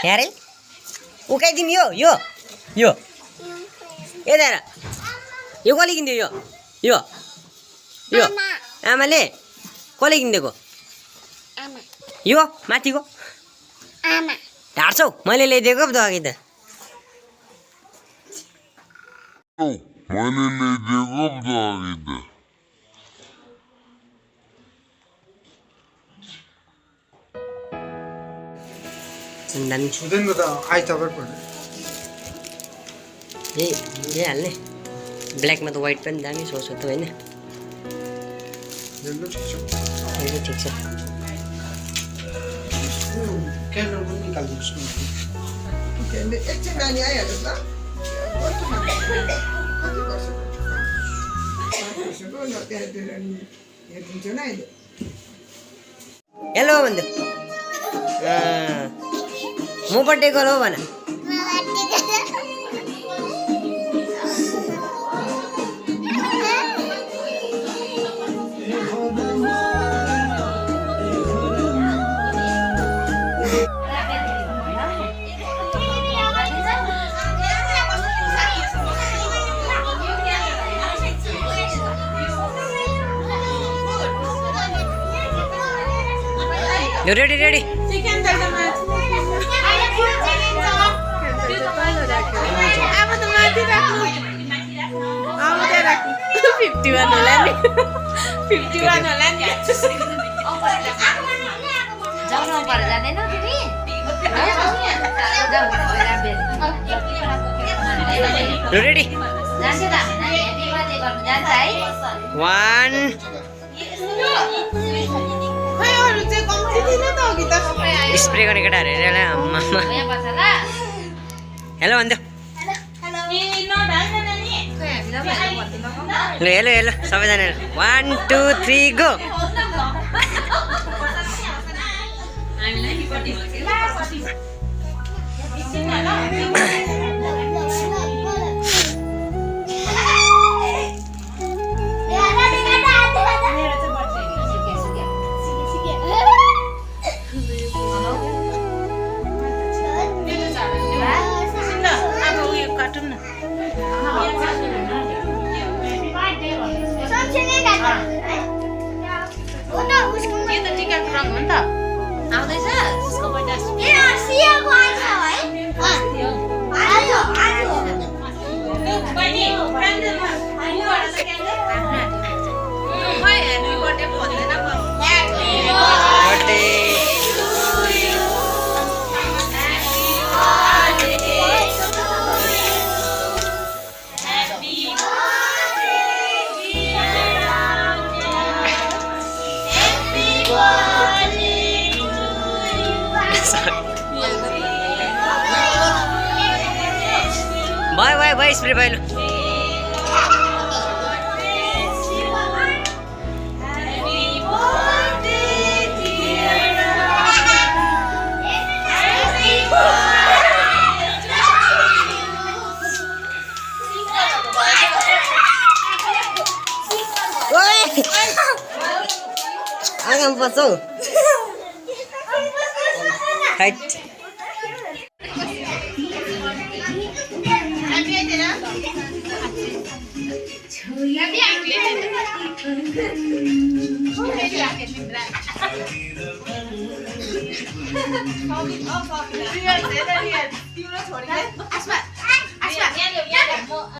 यारे उकाइदिनु यो यो यो यता यो कसले किनिदियो यो यो यो आमाले कसले किनिदिएको यो माथिको ढाड्छौ मैले ल्याइदिएको पो त अघि त छुँदैन त आइतबार पर्छ यही हाल्ने ब्ल्याकमा त व्हाइट पनि दामी सोच त होइन ठिक छ क्यान्डल पनि निकाल्दिनुहोस् न एकछिन नानी आइहाल्यो त हेलो भन्दै म बर्थडे गरौ भन रेडी रेडी रेडी 1 स्प्रे गर्ने केटाहरू हेरेर हेलो भन्दै ल हेलो हेलो सबैजना 1 2 3 go bye bye bye spray bye low आगम पछौ हाइट